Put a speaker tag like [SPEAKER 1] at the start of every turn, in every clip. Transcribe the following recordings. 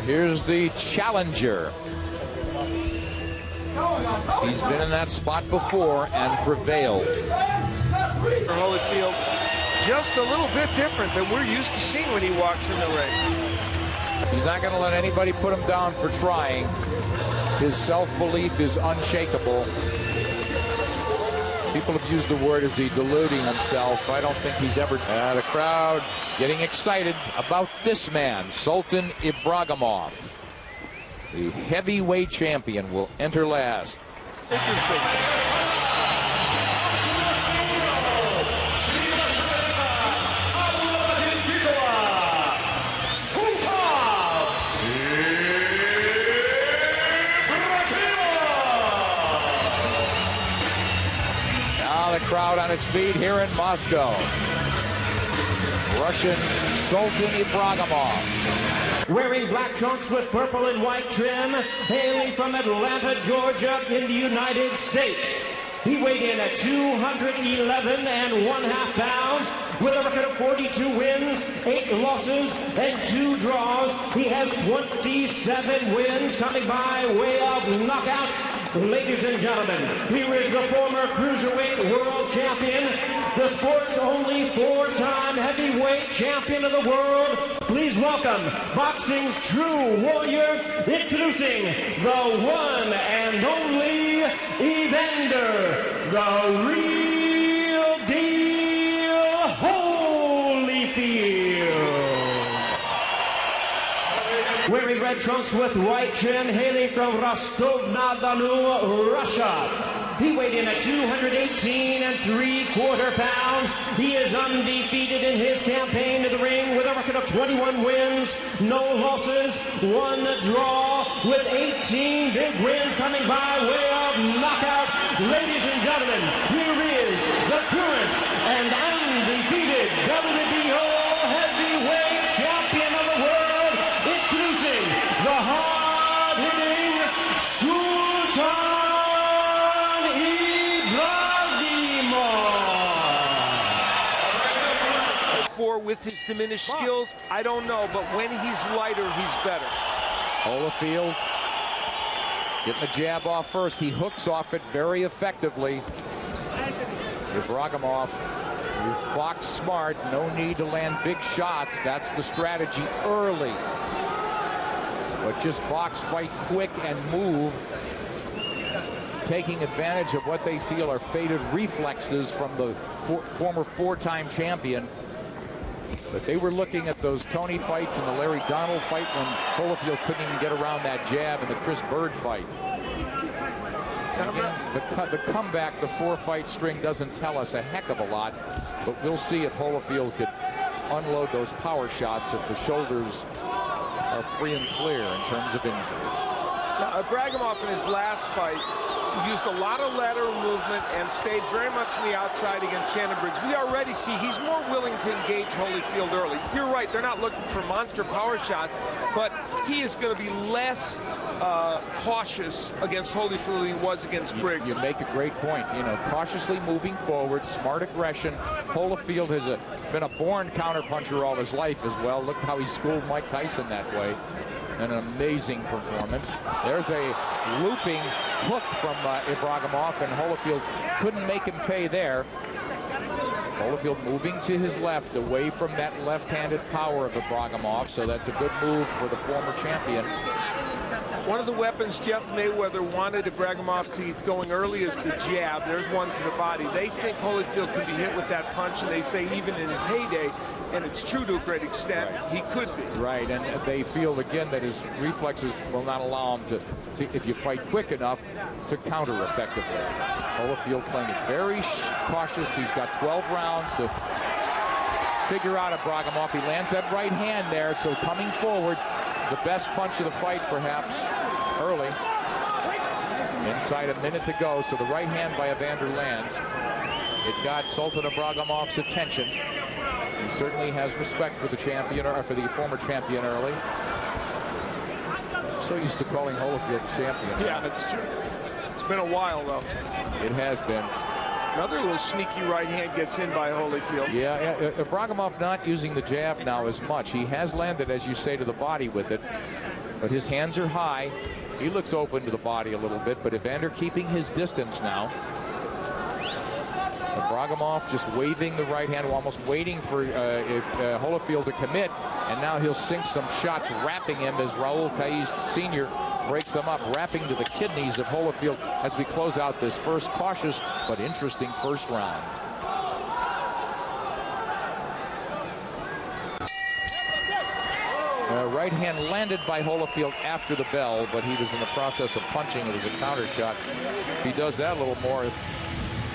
[SPEAKER 1] Here's the challenger. He's been in that spot before and prevailed.
[SPEAKER 2] Holyfield, just a little bit different than we're used to seeing when he walks in the ring.
[SPEAKER 1] He's not going to let anybody put him down for trying. His self-belief is unshakable. People have used the word, is he deluding himself? I don't think he's ever. The crowd getting excited about this man, Sultan Ibragimov. The heavyweight champion will enter last. Now the crowd on its feet here in Moscow. Russian Sultan Ibragimov.
[SPEAKER 3] Wearing black trunks with purple and white trim, hailing from Atlanta, Georgia in the United States. He weighed in at 211 1/2 pounds with a record of 42 wins, 8 losses, and 2 draws. He has 27 wins coming by way of knockout. Ladies and gentlemen, here is the former cruiserweight world champion, the sport's only 4-time heavyweight champion of the world. Please welcome boxing's true warrior, introducing the one and only Evander, the real deal Holyfield. Wearing red trunks with white trim, hailing from Rostov-na-Donu, Russia. He weighed in at 218 3/4 pounds. He is undefeated in his campaign to the ring with a record of 21 wins, no losses, 1 draw, with 18 big wins coming by way of knockout. Ladies and gentlemen, here is the current and undefeated WBO heavyweight champion of the world, introducing the hard-hitting Sultan
[SPEAKER 2] with his diminished skills, I don't know, but when he's lighter, he's better.
[SPEAKER 1] Holyfield getting the jab off first. He hooks off it very effectively. Ibragimov, box smart, no need to land big shots. That's the strategy early. But just box fight quick and move, taking advantage of what they feel are faded reflexes from the former 4-time champion. But they were looking at those Tony fights and the Larry Donald fight when Holyfield couldn't even get around that jab, and the Chris Bird fight. And again, the comeback, the 4-fight string doesn't tell us a heck of a lot, but we'll see if Holyfield could unload those power shots if the shoulders are free and clear in terms of injury.
[SPEAKER 2] Now, Ibragimov in his last fight used a lot of lateral movement and stayed very much on the outside against Shannon Briggs. We already see he's more willing to engage Holyfield early. You're right, they're not looking for monster power shots, but he is going to be less cautious against Holyfield than he was against Briggs.
[SPEAKER 1] You make a great point. You know, cautiously moving forward, smart aggression. Holyfield has been a born counterpuncher all his life as well. Look how he schooled Mike Tyson that way. An amazing performance. There's a looping hook from Ibragimov, and Holyfield couldn't make him pay there. Holyfield moving to his left, away from that left-handed power of Ibragimov, so that's a good move for the former champion.
[SPEAKER 2] One of the weapons Jeff Mayweather wanted Ibragimov to get going early is the jab. There's one to the body. They think Holyfield can be hit with that punch, and they say even in his heyday, and it's true to a great extent, right, he could be. Right,
[SPEAKER 1] and they feel again that his reflexes will not allow him to if you fight quick enough, to counter effectively. Holyfield playing it very cautious. He's got 12 rounds to figure out Ibragimov. He lands that right hand there, so coming forward, the best punch of the fight, perhaps, early. Inside a minute to go, so the right hand by Evander lands. It got Sultan Ibragimov's attention. He certainly has respect for the champion, or for the former champion early. So used to calling Holyfield champion.
[SPEAKER 2] Yeah, that's true. It's been a while, though.
[SPEAKER 1] It has been.
[SPEAKER 2] Another little sneaky right hand gets in by Holyfield.
[SPEAKER 1] Yeah, Ibragimov not using the jab now as much. He has landed, as you say, to the body with it, but his hands are high. He looks open to the body a little bit, but Evander keeping his distance now. Ibragimov just waving the right hand, almost waiting for Holyfield to commit, and now he'll sink some shots, wrapping him as Raul Kaiz Sr. breaks them up, wrapping to the kidneys of Holyfield as we close out this first cautious but interesting first round. Right hand landed by Holyfield after the bell, but he was in the process of punching. It was a counter shot. If he does that a little more, he'll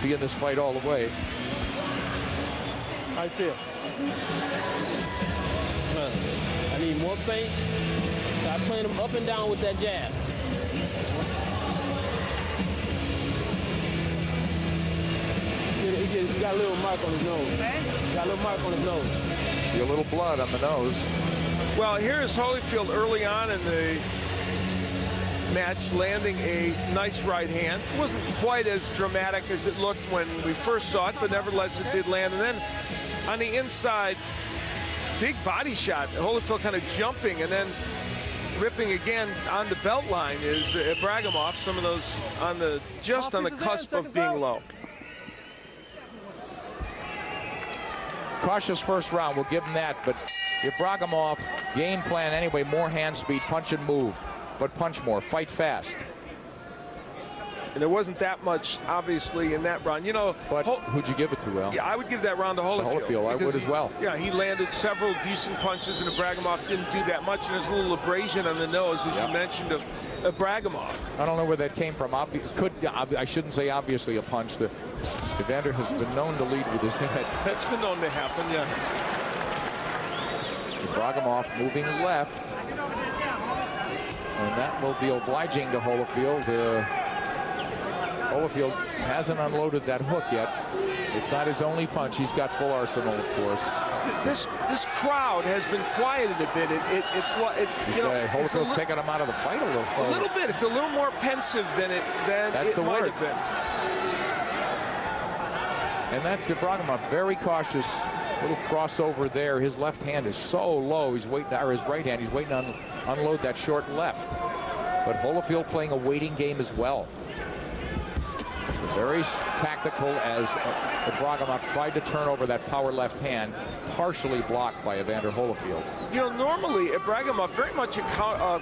[SPEAKER 1] be in this fight all the way.
[SPEAKER 4] I feel. I need more feints. I playing him up and down with that jab. He got a little mark on his nose. He got a little mark on his nose.
[SPEAKER 1] See a little blood on the nose.
[SPEAKER 2] Well, here is Holyfield early on in the match landing a nice right hand. It wasn't quite as dramatic as it looked when we first saw it, but nevertheless it did land. And then on the inside, big body shot. Holyfield kind of jumping and then ripping again on the belt line is Ibragimov. Some of those on the just on the cusp of being low.
[SPEAKER 1] Cautious first round, we'll give him that, but Ibragimov, game plan anyway, more hand speed, punch and move, but punch more, fight fast.
[SPEAKER 2] And there wasn't that much, obviously, in that round. You know,
[SPEAKER 1] but who'd you give it to, Al?
[SPEAKER 2] Yeah, I would give that round to Holyfield.
[SPEAKER 1] I would as well.
[SPEAKER 2] Yeah, he landed several decent punches, and Ibragimov didn't do that much. And there's a little abrasion on the nose, as you mentioned, of Ibragimov.
[SPEAKER 1] I don't know where that came from. I shouldn't say obviously a punch. Evander has been known to lead with his head.
[SPEAKER 2] That's been known to happen, yeah.
[SPEAKER 1] Ibragimov moving left, and that will be obliging to Holyfield. Holyfield hasn't unloaded that hook yet. It's not his only punch. He's got full arsenal, of course.
[SPEAKER 2] This crowd has been quieted a bit.
[SPEAKER 1] Holyfield's taking him out of the fight a little.
[SPEAKER 2] A little bit. It's a little more pensive than it might have been.
[SPEAKER 1] And that's Ibragimov, very cautious. Little crossover there. His left hand is so low. He's waiting, or his right hand. He's waiting to unload that short left. But Holyfield playing a waiting game as well. Very tactical as Ibragimov tried to turn over that power left hand, partially blocked by Evander Holyfield.
[SPEAKER 2] You know, normally Ibragimov very much a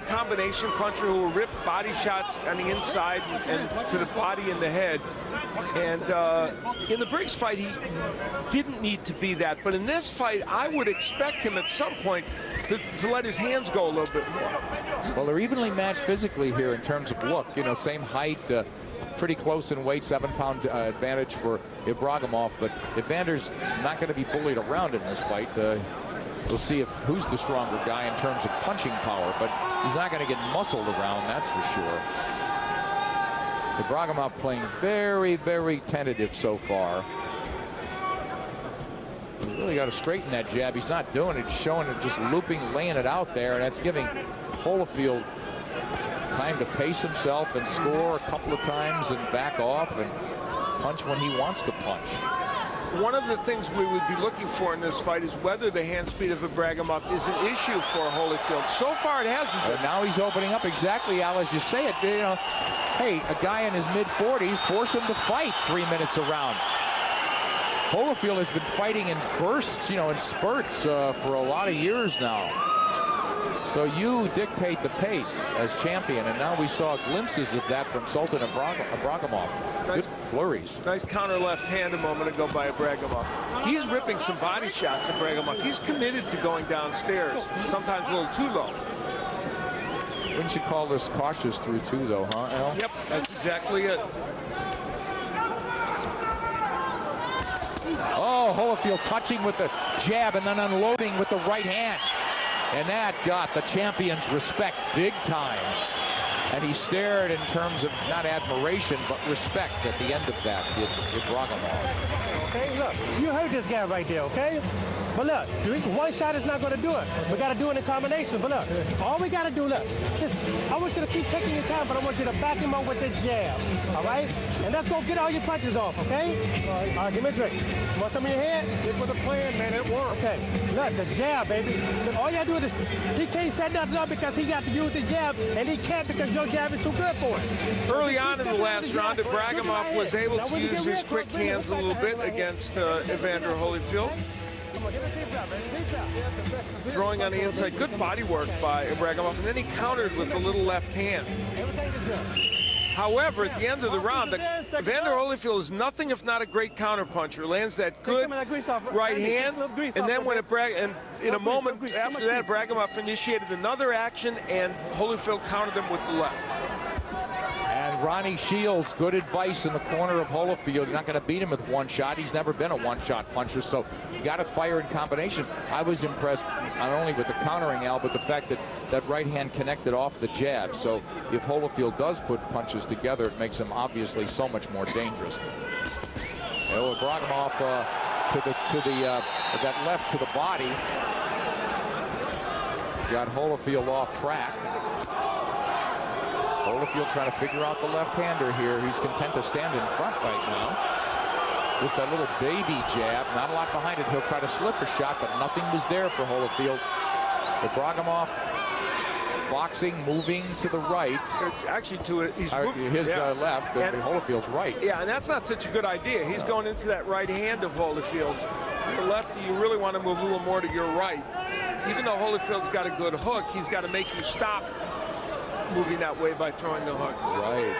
[SPEAKER 2] combination puncher who will rip body shots on the inside and to the body and the head. And in the Briggs fight, he didn't need to be that. But in this fight, I would expect him at some point to let his hands go a little bit more.
[SPEAKER 1] Well, they're evenly matched physically here in terms of look. You know, same height. Pretty close in weight, 7-pound advantage for Ibragimov, but Evander's not going to be bullied around in this fight. We'll see who's the stronger guy in terms of punching power, but he's not going to get muscled around, that's for sure. Ibragimov playing very, very tentative so far. He's really got to straighten that jab. He's not doing it, showing it, just looping, laying it out there, and that's giving Holyfield time to pace himself and score a couple of times and back off and punch when he wants to punch.
[SPEAKER 2] One of the things we would be looking for in this fight is whether the hand speed of Ibragimov is an issue for Holyfield. So far it hasn't been.
[SPEAKER 1] Now he's opening up exactly, Al, as you say it. You know, hey, a guy in his mid-40s, force him to fight 3 minutes a round. Holyfield has been fighting in bursts, you know, in spurts for a lot of years now. So you dictate the pace as champion, and now we saw glimpses of that from Sultan and Ibragimov. Good flurries.
[SPEAKER 2] Nice counter left hand a moment ago by Ibragimov. He's ripping some body shots, Ibragimov. He's committed to going downstairs, sometimes a little too low.
[SPEAKER 1] Wouldn't you call this cautious through two, though, huh, Al?
[SPEAKER 2] Yep, that's exactly it.
[SPEAKER 1] Oh, Holyfield touching with the jab and then unloading with the right hand. And that got the champion's respect big time. And he stared in terms of not admiration, but respect at the end of that, Ibragimov.
[SPEAKER 5] Okay, look, you heard this guy right there, okay? But look, one shot is not going to do it. We got to do it in combination. But look, all we got to do, look, just, I want you to keep taking your time, but I want you to back him up with the jab. All right? And let's go get all your punches off, okay? All right, give me a drink. You want some in your hand?
[SPEAKER 6] Stick with the plan, man. It worked.
[SPEAKER 5] Okay. Look, the jab, baby. Look, all you got to do is, he can't set nothing up because he got to use the jab, and he can't because your jab is too good for it.
[SPEAKER 2] Early on in the last round, Ibragimov was able to use his quick hands a little bit against Evander Holyfield. Throwing on the inside, good body work by Ibragimov, and then he countered with the little left hand. However, at the end of the round, Evander Holyfield is nothing if not a great counterpuncher. Lands that good right hand, and then when in a moment after that, Ibragimov initiated another action, and Holyfield countered him with the left.
[SPEAKER 1] And Ronnie Shields, good advice in the corner of Holyfield. You're not going to beat him with one shot. He's never been a one-shot puncher, so you got to fire in combination. I was impressed not only with the countering, Al, but the fact that that right hand connected off the jab. So if Holyfield does put punches together, it makes him obviously so much more dangerous. Ibragimov that left to the body got Holyfield off track. Holyfield trying to figure out the left-hander here. He's content to stand in front right now. Just that little baby jab, not a lot behind it. He'll try to slip a shot, but nothing was there for Holyfield. Ibragimov boxing, moving to the right.
[SPEAKER 2] Actually, to his
[SPEAKER 1] left, and Holyfield's right.
[SPEAKER 2] Yeah, and that's not such a good idea. He's going into that right hand of Holyfield's. For the lefty, you really want to move a little more to your right. Even though Holyfield's got a good hook, he's got to make you stop moving that way by throwing the hook.
[SPEAKER 1] Right.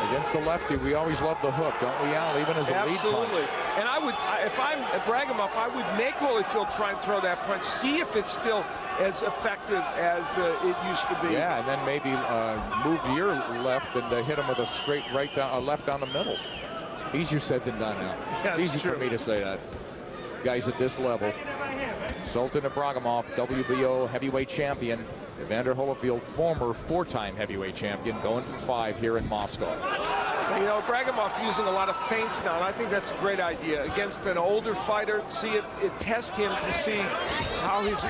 [SPEAKER 1] Against the lefty, we always love the hook, don't we, Al? Even as a lead punch.
[SPEAKER 2] Absolutely. And I would, if I'm Ibragimov, I would make Holyfield try and throw that punch, see if it's still as effective as it used to be.
[SPEAKER 1] Yeah, and then maybe move to your left and hit him with a straight right down, left down the middle. Easier said than done now.
[SPEAKER 2] Yeah,
[SPEAKER 1] it's easy for me to say that. Guys at this level. Sultan Ibragimov, WBO heavyweight champion. Evander Holyfield, former four-time heavyweight champion, going for 5 here in Moscow.
[SPEAKER 2] You know, Ibragimov using a lot of feints now, and I think that's a great idea against an older fighter. See if it test him to see how his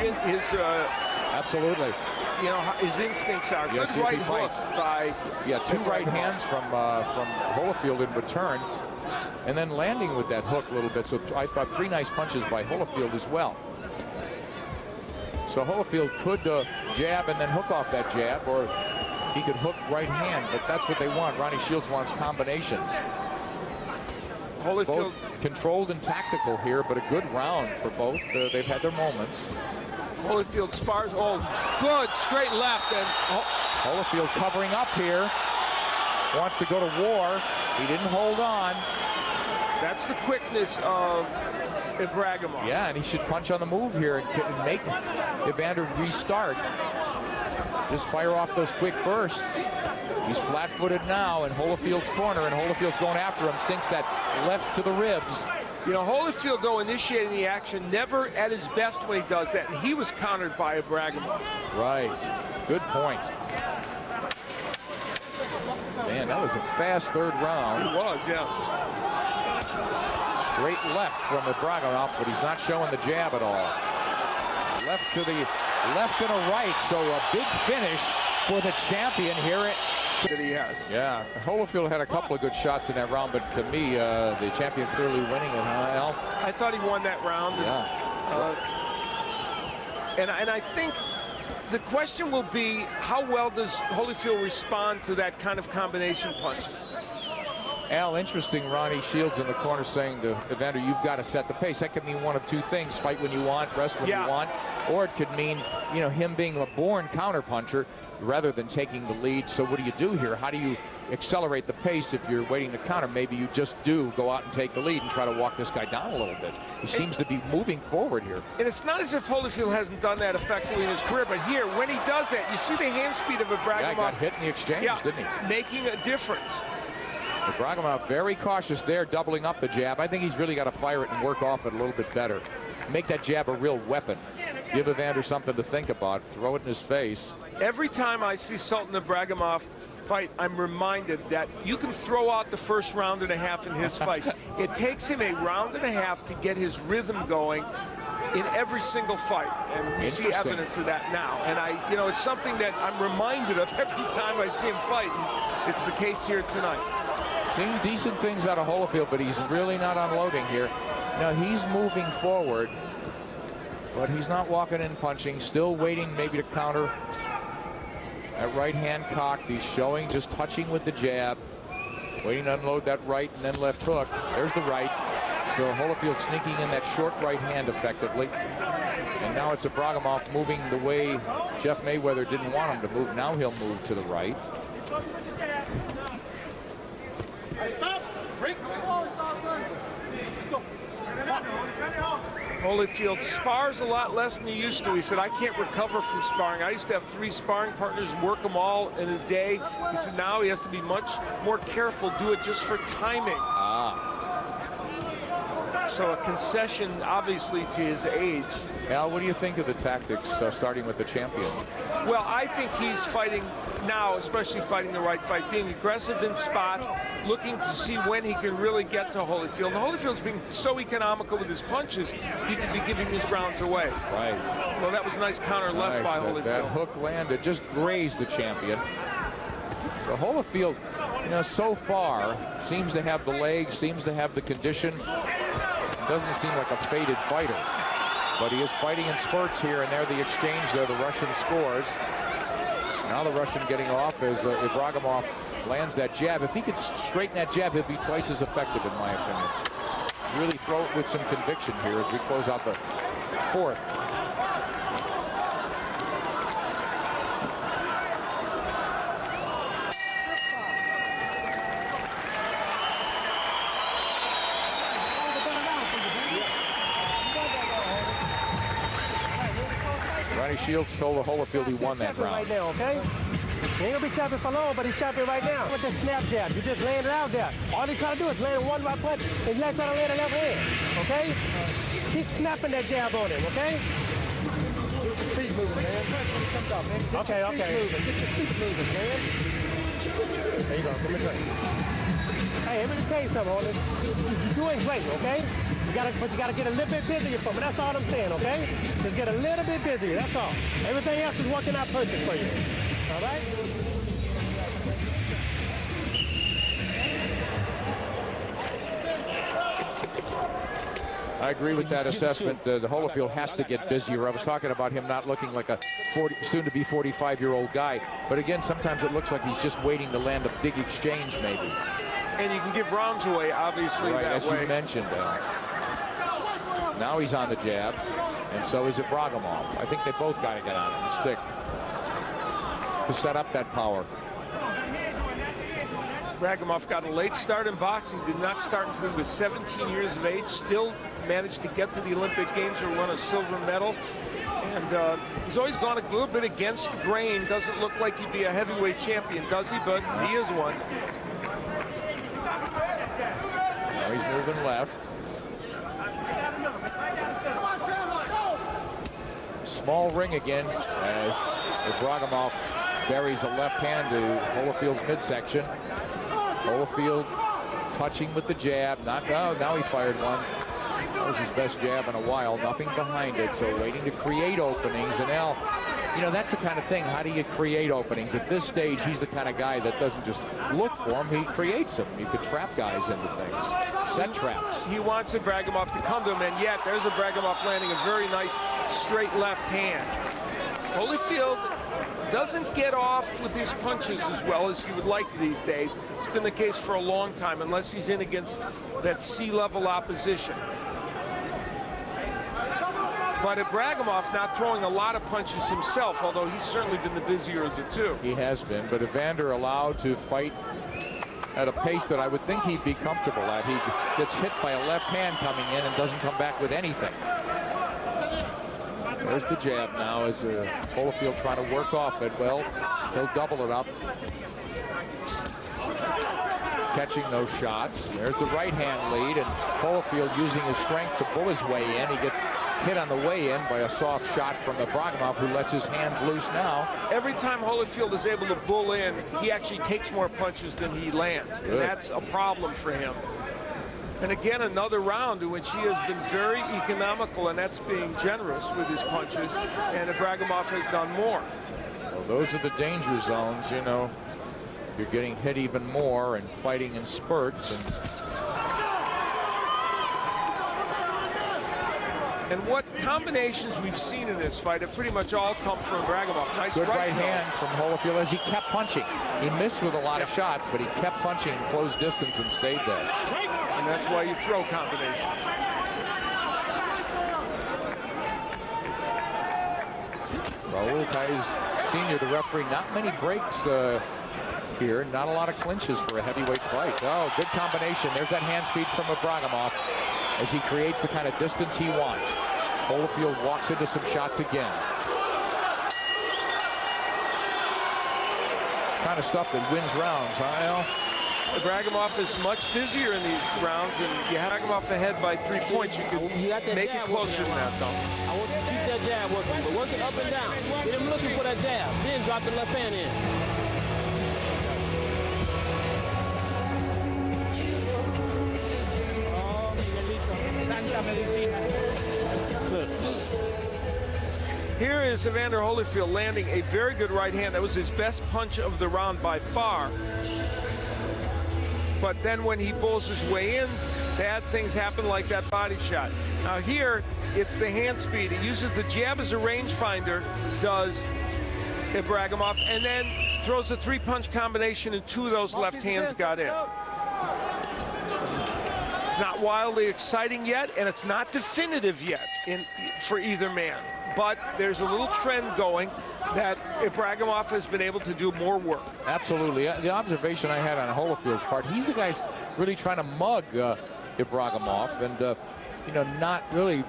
[SPEAKER 1] absolutely,
[SPEAKER 2] you know, his instincts are.
[SPEAKER 1] Yeah,
[SPEAKER 2] good right hooks by
[SPEAKER 1] 2 right hands from Holyfield in return, and then landing with that hook a little bit. So I thought 3 nice punches by Holyfield as well. So Holyfield could jab and then hook off that jab, or he could hook right hand, but that's what they want. Ronnie Shields wants combinations.
[SPEAKER 2] Holyfield,
[SPEAKER 1] both controlled and tactical here, but a good round for both. They've had their moments.
[SPEAKER 2] Holyfield spars. Oh, good straight left, and
[SPEAKER 1] Holyfield covering up here. Wants to go to war. He didn't hold on.
[SPEAKER 2] That's the quickness of Ibragimov.
[SPEAKER 1] Yeah, and he should punch on the move here and make Evander restart. Just fire off those quick bursts. He's flat-footed now in Holyfield's corner, and Holyfield's going after him. Sinks that left to the ribs.
[SPEAKER 2] You know, Holyfield, though, initiating the action, never at his best when he does that, and he was countered by Ibragimov.
[SPEAKER 1] Right. Good point. Man, that was a fast 3rd round.
[SPEAKER 2] It was, yeah.
[SPEAKER 1] Straight left from Ibragimov, but he's not showing the jab at all. Left to the left and a right, so a big finish for the champion here.
[SPEAKER 2] That he has.
[SPEAKER 1] Yeah, Holyfield had a couple of good shots in that round, but to me, the champion clearly winning it, huh, Al?
[SPEAKER 2] I thought he won that round.
[SPEAKER 1] Yeah.
[SPEAKER 2] And I think the question will be, how well does Holyfield respond to that kind of combination punching?
[SPEAKER 1] Al, interesting, Ronnie Shields in the corner saying to Evander, you've got to set the pace. That could mean one of 2 things: fight when you want, rest when you want, or it could mean, you know, him being a born counterpuncher rather than taking the lead. So what do you do here? How do you accelerate the pace if you're waiting to counter? Maybe you just do go out and take the lead and try to walk this guy down a little bit. He seems to be moving forward here.
[SPEAKER 2] And it's not as if Holyfield hasn't done that effectively in his career, but here, when he does that, you see the hand speed of Ibragimov.
[SPEAKER 1] Yeah, got hit in the exchange, didn't he?
[SPEAKER 2] Making a difference.
[SPEAKER 1] Ibragimov very cautious there, doubling up the jab. I think he's really got to fire it and work off it a little bit better. Make that jab a real weapon. Give Evander something to think about. Throw it in his face.
[SPEAKER 2] Every time I see Sultan Ibragimov fight, I'm reminded that you can throw out the first round and a half in his fight. It takes him a round and a half to get his rhythm going. in every single fight, and we see evidence of that now. And you know, it's something that I'm reminded of every time I see him fight, and it's the case here tonight.
[SPEAKER 1] Seeing decent things out of Holyfield, but he's really not unloading here. Now he's moving forward, but he's not walking in punching, still waiting maybe to counter. That right hand cocked, he's showing just touching with the jab, waiting to unload that right and then left hook. There's the right. So Holyfield sneaking in that short right hand effectively. And now it's Ibragimov moving the way Jeff Mayweather didn't want him to move. Now he'll move to the right.
[SPEAKER 7] Stop! Break! Let's go.
[SPEAKER 2] Holyfield spars a lot less than he used to. He said, I can't recover from sparring. I used to have 3 sparring partners, work them all in a day. He said now he has to be much more careful, do it just for timing. So a concession, obviously, to his age.
[SPEAKER 1] Al, what do you think of the tactics starting with the champion?
[SPEAKER 2] Well, I think he's fighting now, especially fighting the right fight, being aggressive in spots, looking to see when he can really get to Holyfield. And Holyfield's being so economical with his punches, he could be giving his rounds away.
[SPEAKER 1] Right.
[SPEAKER 2] Well, that was a nice counter left by Holyfield.
[SPEAKER 1] That hook landed, just grazed the champion. So Holyfield, you know, so far seems to have the legs, seems to have the condition. Doesn't seem like a faded fighter, but he is fighting in spurts here, and there the exchange there. The Russian scores. Now the Russian getting off as Ibragimov lands that jab. If he could straighten that jab, he'll be twice as effective, in my opinion. Really throw it with some conviction here as we close out the 4th. Shields told Holyfield he won that round.
[SPEAKER 5] Right now, okay? He ain't gonna be champion for long, but he's champion right now. With the snap jab, you just laying it out there. All he trying to do is land one right punch, and he's trying to land a left hand, okay? He's snapping that jab on him, okay?
[SPEAKER 6] Get your feet moving, man.
[SPEAKER 5] Okay.
[SPEAKER 6] Get your feet moving, man.
[SPEAKER 5] There you go. Let me show you. Hey, let me tell you something, Holly. You're doing great, okay? But you gotta get a little bit busier for me. That's all I'm saying, okay? Just get a little bit busier. That's all. Everything else is working out perfect for you. All right?
[SPEAKER 1] I agree with that assessment. The Holyfield has to get busier. I was talking about him not looking like a soon-to-be 45-year-old guy. But again, sometimes it looks like he's just waiting to land a big exchange, maybe.
[SPEAKER 2] And you can give rounds away, obviously,
[SPEAKER 1] right,
[SPEAKER 2] that
[SPEAKER 1] as
[SPEAKER 2] way.
[SPEAKER 1] you mentioned. Now he's on the jab, and so is Ibragimov. I think they both got to get on him and stick to set up that power.
[SPEAKER 2] Ibragimov got a late start in boxing, did not start until he was 17 years of age, still managed to get to the Olympic Games or won a silver medal. And he's always gone a little bit against the grain. Doesn't look like he'd be a heavyweight champion, does he? But he is one.
[SPEAKER 1] Now he's moving left. Small ring again as Ibragimov buries a left hand to Holyfield's midsection. Holyfield touching with the jab. Now he fired one. That was his best jab in a while. Nothing behind it. So waiting to create openings. And now, you know, that's the kind of thing. How do you create openings? At this stage, he's the kind of guy that doesn't just look for them. He creates them. You could trap guys into things. Set traps.
[SPEAKER 2] He wants Ibragimov to come to him, and yet there's Ibragimov landing a very nice straight left hand. Holyfield doesn't get off with his punches as well as he would like these days. It's been the case for a long time, unless he's in against that C-level opposition. But Ibragimov not throwing a lot of punches himself, although he's certainly been the busier of the two.
[SPEAKER 1] He has been, but Evander allowed to fight at a pace that I would think he'd be comfortable at. He gets hit by a left hand coming in and doesn't come back with anything. There's the jab now as Holyfield trying to work off it. Well, he'll double it up. Catching those shots. There's the right hand lead, and Holyfield using his strength to bull his way in. He gets hit on the way in by a soft shot from Ibragimov, who lets his hands loose now.
[SPEAKER 2] Every time Holyfield is able to bull in, he actually takes more punches than he lands. And that's a problem for him. And again, another round in which he has been very economical, and that's being generous with his punches, and Ibragimov has done more.
[SPEAKER 1] Well, those are the danger zones, you know. You're getting hit even more and fighting in spurts.
[SPEAKER 2] And what combinations we've seen in this fight have pretty much all come from Ibragimov. Nice
[SPEAKER 1] good right
[SPEAKER 2] hand
[SPEAKER 1] hand from Holyfield as he kept punching. He missed with a lot of shots, but he kept punching in close distance and stayed there.
[SPEAKER 2] And that's why you throw combinations.
[SPEAKER 1] Raul Kais Sr., the referee, not many breaks here. Not a lot of clinches for a heavyweight fight. Oh, good combination. There's that hand speed from Ibragimov as he creates the kind of distance he wants. Holyfield walks into some shots again. Kind of stuff that wins rounds, huh, Al?
[SPEAKER 2] Ibragimov is much busier in these rounds, and you have Ibragimov ahead by 3 points. You could make it closer than that, though.
[SPEAKER 4] I want you to keep that jab working, but work it up and down. Get him looking for that jab, then drop the left hand in.
[SPEAKER 2] Here is Evander Holyfield landing a very good right hand. That was his best punch of the round by far. But then when he pulls his way in, bad things happen like that body shot. Now here, it's the hand speed. He uses the jab as a rangefinder, does Ibragimov, and then throws a 3-punch combination, and 2 of those left hands got in. It's not wildly exciting yet, and it's not definitive yet for either man. But there's a little trend going that Ibragimov has been able to do more work.
[SPEAKER 1] Absolutely. The observation I had on Holyfield's part, he's the guy really trying to mug Ibragimov and, you know, not really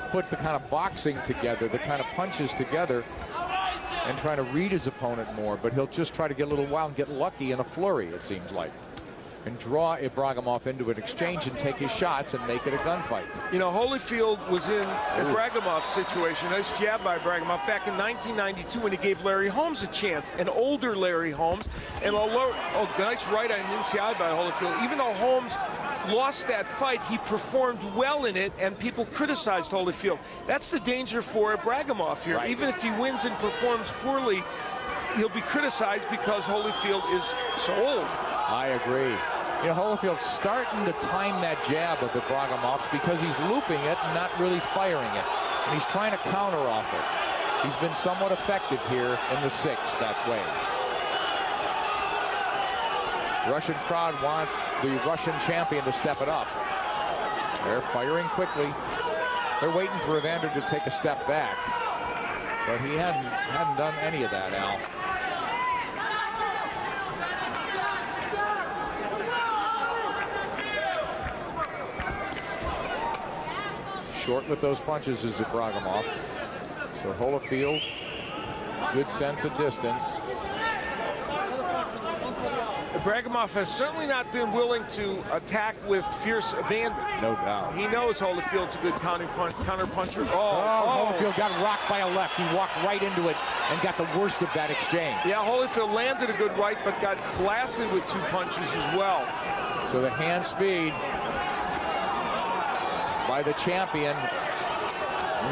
[SPEAKER 1] put the kind of boxing together, the kind of punches together, and trying to read his opponent more. But he'll just try to get a little wild and get lucky in a flurry, it seems like, and draw Ibragimov into an exchange and take his shots and make it a gunfight.
[SPEAKER 2] You know, Holyfield was in Ibragimov's situation. Nice jab by Ibragimov back in 1992 when he gave Larry Holmes a chance, an older Larry Holmes. And nice right on the inside by Holyfield. Even though Holmes lost that fight, he performed well in it, and people criticized Holyfield. That's the danger for Ibragimov here. Right. Even if he wins and performs poorly, he'll be criticized because Holyfield is so old.
[SPEAKER 1] I agree. You know, Holyfield's starting to time that jab of Ibragimov's because he's looping it and not really firing it. And he's trying to counter off it. He's been somewhat effective here in the 6th that way. Russian crowd wants the Russian champion to step it up. They're firing quickly. They're waiting for Evander to take a step back. But he hadn't done any of that, Al. Short with those punches is Ibragimov. So Holyfield, good sense of distance.
[SPEAKER 2] Ibragimov has certainly not been willing to attack with fierce abandon.
[SPEAKER 1] No doubt.
[SPEAKER 2] He knows Holyfield's a good counter puncher.
[SPEAKER 1] Holyfield got rocked by a left. He walked right into it and got the worst of that exchange.
[SPEAKER 2] Yeah, Holyfield landed a good right, but got blasted with 2 punches as well.
[SPEAKER 1] So the hand speed by the champion,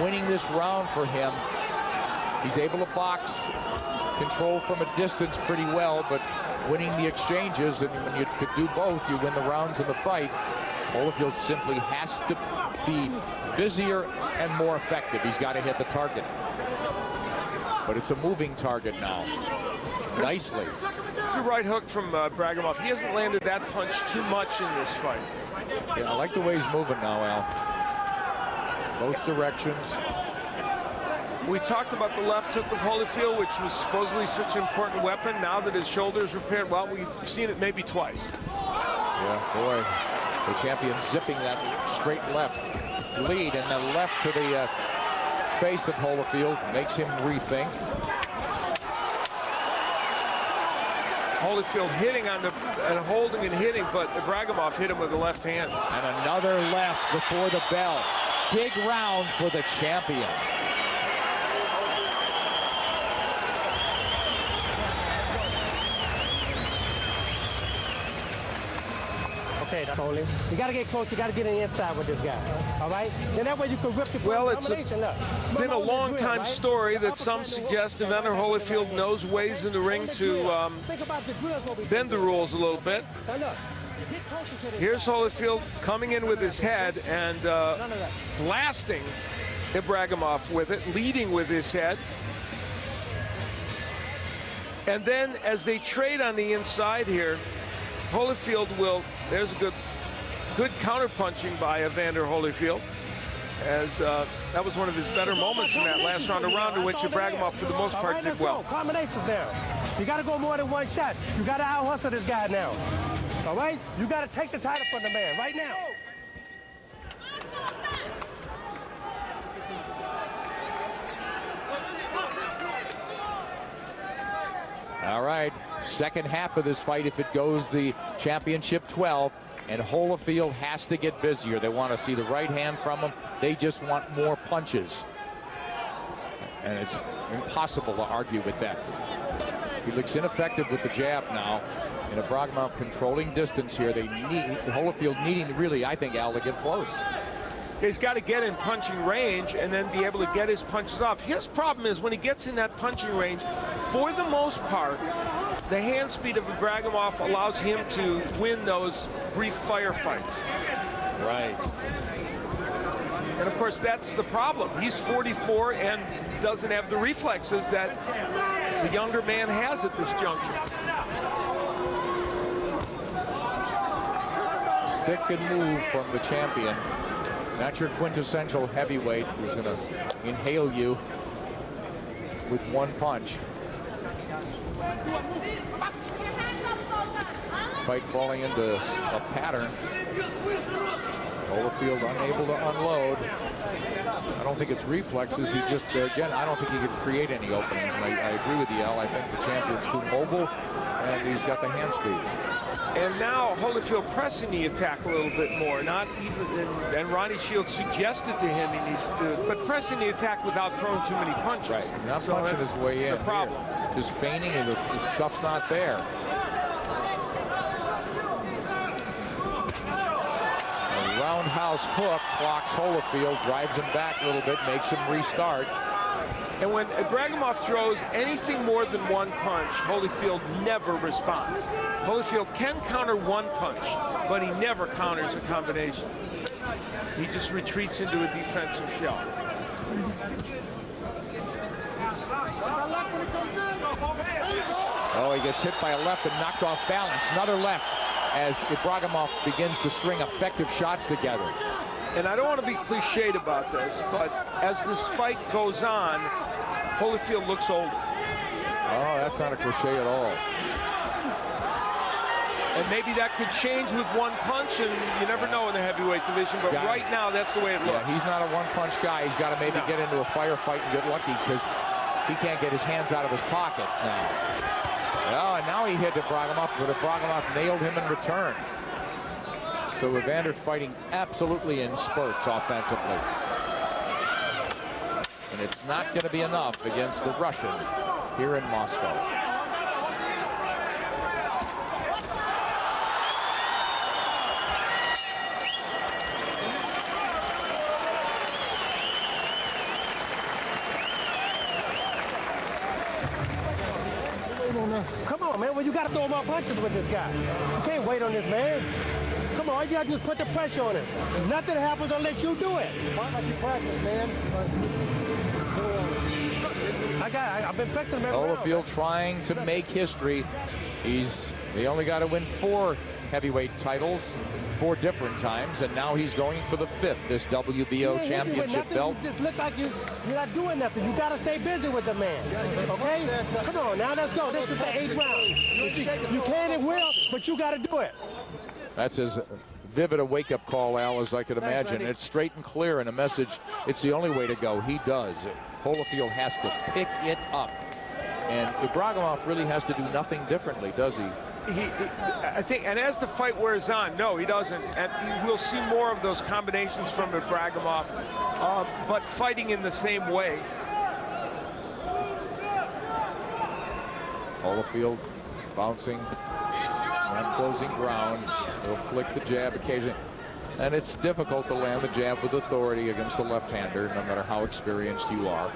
[SPEAKER 1] winning this round for him. He's able to box, control from a distance pretty well, but winning the exchanges, and when you could do both, you win the rounds in the fight. Holyfield simply has to be busier and more effective. He's got to hit the target. But it's a moving target now. Nicely.
[SPEAKER 2] It's a right hook from Ibragimov. He hasn't landed that punch too much in this fight.
[SPEAKER 1] Yeah, I like the way he's moving now, Al. Both directions.
[SPEAKER 2] We talked about the left hook of Holyfield, which was supposedly such an important weapon. Now that his shoulder's repaired, well, we've seen it maybe twice.
[SPEAKER 1] Yeah, boy, the champion zipping that straight left lead, and the left to the face of Holyfield makes him rethink.
[SPEAKER 2] Holyfield hitting on the and holding and hitting, but Ibragimov hit him with the left hand.
[SPEAKER 1] And another left before the bell. Big round for the champion.
[SPEAKER 5] Okay, combinator, Foley. You got to get close. You got to get in the inside with this guy. All right? Then that way you can rip the combination.
[SPEAKER 2] It's been a long time story that some suggest Evander Holyfield knows ways in the ring to bend the rules a little bit. Here's Holyfield coming in with his head and blasting Ibragimov with it, leading with his head. And then as they trade on the inside here, Holyfield will, there's a good counter-punching by Evander Holyfield, as that was one of his better moments in that last round, a round in which Ibragimov, for the most part, did well.
[SPEAKER 5] Combinations there. You got to go more than one shot. You got to out-hustle this guy now. All right? You got to take the title from the man right now.
[SPEAKER 1] All right, second half of this fight, if it goes the championship 12, and Holyfield has to get busier. They want to see the right hand from him. They just want more punches. And it's impossible to argue with that. He looks ineffective with the jab now. And Ibragimov controlling distance here. They need Holyfield needing to really, I think, Al, to get close.
[SPEAKER 2] He's got to get in punching range and then be able to get his punches off. His problem is when he gets in that punching range, for the most part, the hand speed of Ibragimov allows him to win those brief firefights.
[SPEAKER 1] Right.
[SPEAKER 2] And of course, that's the problem. He's 44 and doesn't have the reflexes that the younger man has at this juncture.
[SPEAKER 1] Stick and move from the champion. Not your quintessential heavyweight who's going to inhale you with one punch. Fight falling into a pattern. Holyfield unable to unload. I don't think it's reflexes. He just, again, I don't think he can create any openings. And I agree with you, Al. I think the champion's too mobile, and he's got the hand speed.
[SPEAKER 2] And now Holyfield pressing the attack a little bit more. Not even, and Ronnie Shields suggested to him he needs to do it, but pressing the attack without throwing too many punches.
[SPEAKER 1] Right, not punching his way in.
[SPEAKER 2] The problem.
[SPEAKER 1] Here. Just feigning, and the stuff's not there. A roundhouse hook clocks Holyfield, drives him back a little bit, makes him restart.
[SPEAKER 2] And when Ibragimov throws anything more than one punch, Holyfield never responds. Holyfield can counter one punch, but he never counters a combination. He just retreats into a defensive shell.
[SPEAKER 1] Oh, he gets hit by a left and knocked off balance. Another left as Ibragimov begins to string effective shots together.
[SPEAKER 2] And I don't want to be cliched about this, but as this fight goes on, Holyfield looks older.
[SPEAKER 1] Oh, that's not a cliche at all.
[SPEAKER 2] And maybe that could change with one punch, and you never know in the heavyweight division, but right now that's the way it looks.
[SPEAKER 1] Yeah, he's not a one-punch guy. He's got to maybe get into a firefight and get lucky because he can't get his hands out of his pocket now. Oh, and now he hit Ibragimov, but Ibragimov nailed him in return. So Evander fighting absolutely in spurts offensively. And it's not going to be enough against the Russian here in Moscow.
[SPEAKER 5] Come on, man. Well, you got to throw more punches with this guy. You can't wait on this man. Come on, all you got to do is put the pressure on him. If nothing happens, I'll let you do it.
[SPEAKER 6] Fight like you practice, man.
[SPEAKER 5] I've been fixing him every round.
[SPEAKER 1] Holyfield trying to make history. They only got to win 4 heavyweight titles 4 different times, and now he's going for the 5th, this WBO championship belt.
[SPEAKER 5] You just look like you're not doing nothing. You got to stay busy with the man. Okay? Come on, now let's go. This is the 8th round. You can and will, but you got to do it.
[SPEAKER 1] That's as vivid a wake-up call, Al, as I could imagine. It's straight and clear, and a message, it's the only way to go. He does. Holyfield has to pick it up. And Ibragimov really has to do nothing differently, does he?
[SPEAKER 2] I think, and as the fight wears on, no, he doesn't. And we'll see more of those combinations from Ibragimov, but fighting in the same way.
[SPEAKER 1] Holyfield bouncing, not closing ground. He'll flick the jab occasionally. And it's difficult to land the jab with authority against a left-hander, no matter how experienced you are.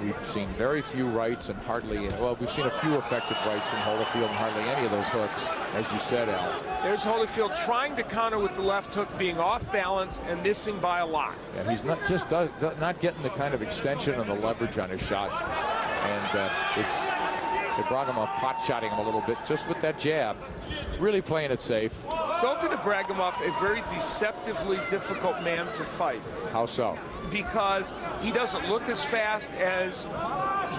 [SPEAKER 1] We've seen very few rights and hardly, well, we've seen a few effective rights from Holyfield and hardly any of those hooks, as you said, Al.
[SPEAKER 2] There's Holyfield trying to counter with the left hook, being off balance and missing by a lot.
[SPEAKER 1] Yeah, he's not just not getting the kind of extension and the leverage on his shots. And it's Ibragimov pot-shotting him a little bit just with that jab. Really playing it safe.
[SPEAKER 2] Sultan Ibragimov, a very deceptively difficult man to fight.
[SPEAKER 1] How so?
[SPEAKER 2] Because he doesn't look as fast as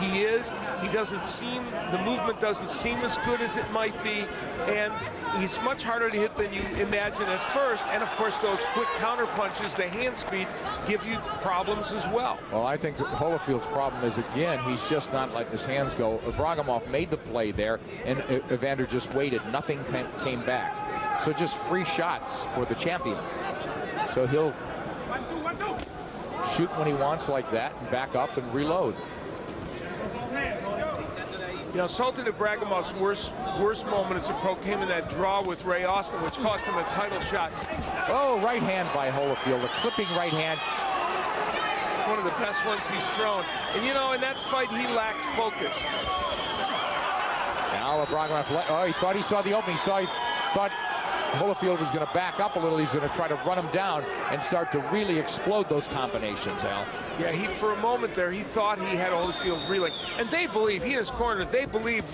[SPEAKER 2] he is. He doesn't seem, the movement doesn't seem as good as it might be. And he's much harder to hit than you imagine at first. And of course, those quick counter punches, the hand speed, give you problems as well.
[SPEAKER 1] Well, I think Holyfield's problem is, again, he's just not letting his hands go. Ibragimov made the play there, and Evander just waited. Nothing came back. So just free shots for the champion. So he'll shoot when he wants like that and back up and reload.
[SPEAKER 2] You know, Sultan Ibragimov's worst moment as a pro came in that draw with Ray Austin, which cost him a title shot.
[SPEAKER 1] Oh, right hand by Holyfield, a clipping right hand.
[SPEAKER 2] It's one of the best ones he's thrown. And you know, in that fight, he lacked focus.
[SPEAKER 1] Now Ibragimov, he thought he saw the opening. Thought Holyfield was going to back up a little. He's going to try to run him down and start to really explode those combinations, Al.
[SPEAKER 2] Yeah, for a moment there, he thought he had Holyfield reeling. And they believe, he and his corner, they believe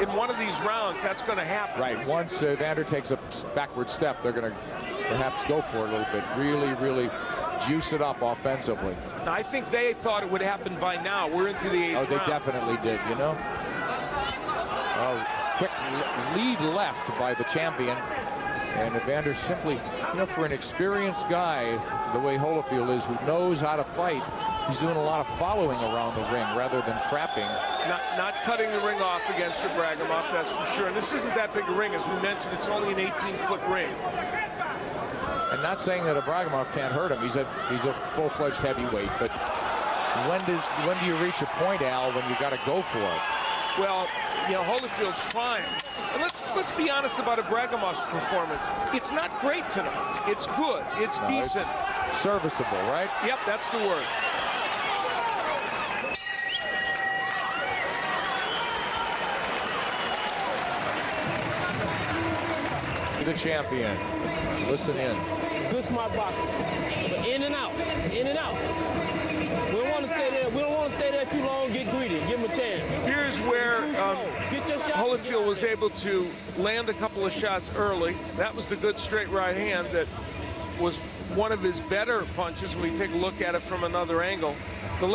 [SPEAKER 2] in one of these rounds that's going to happen.
[SPEAKER 1] Right, once Evander takes a backward step, they're going to perhaps go for it a little bit. Really, really juice it up offensively.
[SPEAKER 2] Now, I think they thought it would happen by now. We're into the 8th round.
[SPEAKER 1] Oh, they definitely did, you know. Quick lead left by the champion. And Evander simply, you know, for an experienced guy, the way Holyfield is, who knows how to fight, he's doing a lot of following around the ring rather than trapping.
[SPEAKER 2] Not cutting the ring off against Ibragimov, that's for sure. And this isn't that big a ring. As we mentioned, it's only an 18-foot ring.
[SPEAKER 1] And not saying that Ibragimov can't hurt him. He's a full-fledged heavyweight. But when do you reach a point, Al, when you got to go for it?
[SPEAKER 2] Well, you know, Holyfield's trying. And let's be honest about Ibragimov's performance. It's not great tonight. It's good. It's decent.
[SPEAKER 1] It's serviceable, right?
[SPEAKER 2] Yep, that's the word.
[SPEAKER 1] The champion. Listen in.
[SPEAKER 4] Good smart boxing. But in and out. In and out. We don't want to stay there. We don't want to stay there too long. Get greedy. Give him a chance.
[SPEAKER 2] Here's where Holyfield was able to land a couple of shots early. That was the good straight right hand that was one of his better punches when we take a look at it from another angle. The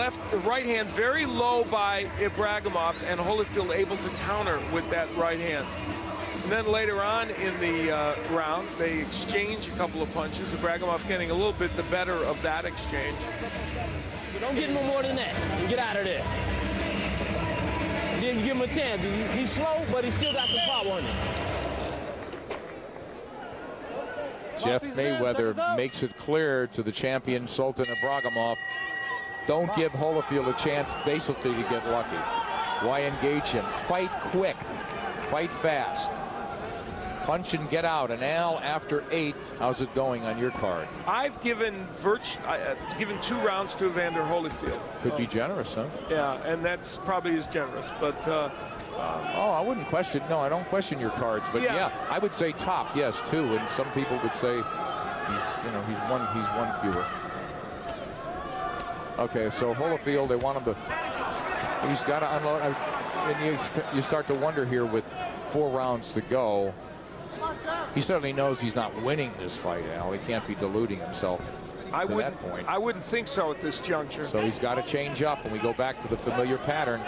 [SPEAKER 2] right hand very low by Ibragimov, and Holyfield able to counter with that right hand. And then later on in the round, they exchange a couple of punches. Ibragimov getting a little bit the better of that exchange.
[SPEAKER 4] Don't get no more than that and get out of there. Didn't give him a chance. He's slow, but he still got some power on him.
[SPEAKER 1] Jeff Mayweather makes it clear to the champion, Sultan Ibragimov, don't give Holyfield a chance basically to get lucky. Why engage him? Fight quick. Fight fast. Punch and get out. And Al, after 8, how's it going on your card?
[SPEAKER 2] I've given 2 rounds to Evander Holyfield.
[SPEAKER 1] Could be generous, huh?
[SPEAKER 2] Yeah, and that's probably as generous. But
[SPEAKER 1] oh, I wouldn't question. No, I don't question your cards. But yeah, I would say top, yes, 2. And some people would say he's one fewer. Okay, so Holyfield, they want him to. He's got to unload. And you start to wonder here with 4 rounds to go. He certainly knows he's not winning this fight, Al. He can't be deluding himself to that point.
[SPEAKER 2] I wouldn't think so at this juncture.
[SPEAKER 1] So he's got to change up, and we go back to the familiar pattern.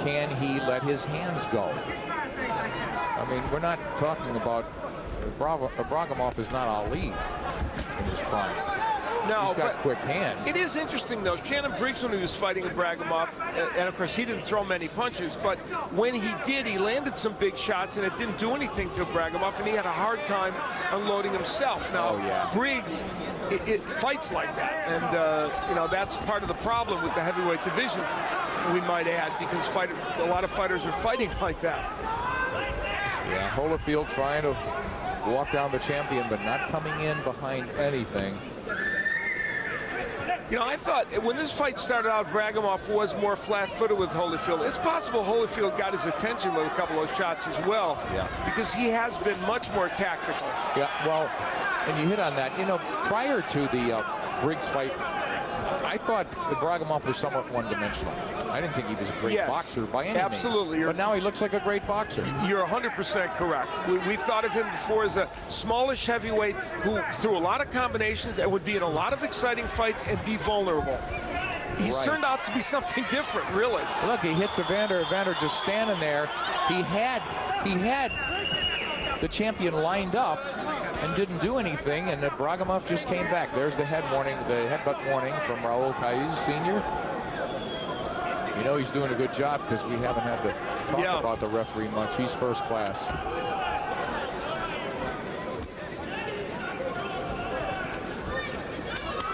[SPEAKER 1] Can he let his hands go? I mean, we're not talking about Ibragimov is not Ali in his prime.
[SPEAKER 2] No,
[SPEAKER 1] he's got quick hands.
[SPEAKER 2] It is interesting, though. Shannon Briggs, when he was fighting Ibragimov, and of course he didn't throw many punches, but when he did, he landed some big shots, and it didn't do anything to Ibragimov, and he had a hard time unloading himself. Now, Briggs, it fights like that, and you know, that's part of the problem with the heavyweight division, we might add, because a lot of fighters are fighting like that.
[SPEAKER 1] Yeah, Holyfield trying to walk down the champion, but not coming in behind anything.
[SPEAKER 2] You know, I thought when this fight started out, Ibragimov was more flat-footed with Holyfield. It's possible Holyfield got his attention with a couple of shots as well, because he has been much more tactical.
[SPEAKER 1] Yeah, well, and you hit on that. You know, prior to the Briggs fight, I thought Ibragimov was somewhat one-dimensional. I didn't think he was a great boxer by any means. But now he looks like a great boxer.
[SPEAKER 2] You're 100% correct. We thought of him before as a smallish heavyweight who threw a lot of combinations and would be in a lot of exciting fights and be vulnerable. He's turned out to be something different, really.
[SPEAKER 1] Look, he hits Evander. Evander just standing there. He had the champion lined up and didn't do anything, and Ibragimov just came back. There's the headbutt warning from Raul Caiz Sr. You know he's doing a good job because we haven't had to talk about the referee much. He's first class.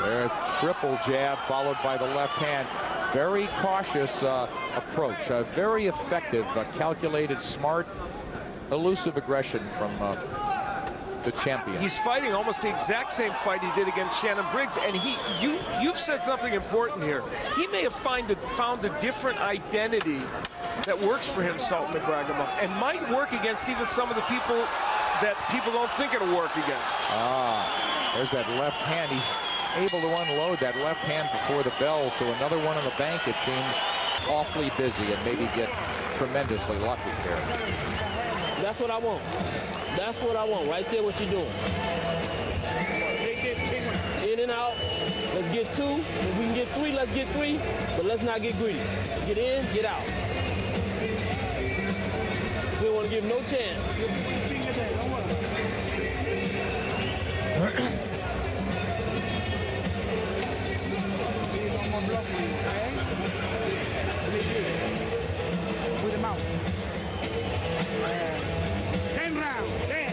[SPEAKER 1] There, triple jab followed by the left hand. Very cautious approach. Very effective, calculated, smart, elusive aggression from the champion.
[SPEAKER 2] He's fighting almost the exact same fight he did against Shannon Briggs, and you've said something important here. He may have found a different identity that works for him, Sultan Ibragimov, and might work against even some of the people that people don't think it'll work against.
[SPEAKER 1] There's that left hand. He's able to unload that left hand before the bell, so another one in the bank, it seems. Awfully busy and maybe get tremendously lucky here.
[SPEAKER 4] That's what I want. That's what I want. Right there, what you're doing. In and out. Let's get 2. If we can get 3, let's get 3. But let's not get greedy. Get in, get out. We don't want to give no chance.
[SPEAKER 7] With the mouth. 10 rounds. 10.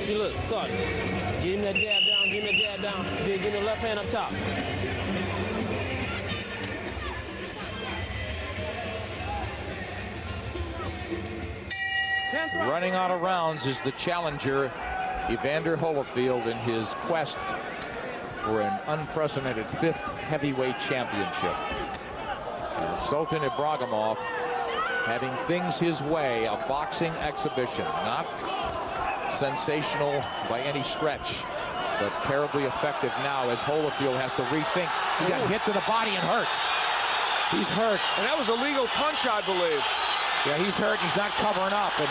[SPEAKER 4] See, look, sorry. Get him that jab down, get him that jab down. Then get the left hand up top.
[SPEAKER 1] Running out of rounds is the challenger, Evander Holyfield, in his quest for an unprecedented 5th heavyweight championship. And Sultan Ibragimov having things his way, a boxing exhibition. Not sensational by any stretch, but terribly effective now as Holyfield has to rethink. He got hit to the body and hurt. He's hurt.
[SPEAKER 2] And that was a legal punch, I believe.
[SPEAKER 1] Yeah, he's hurt. He's not covering up. And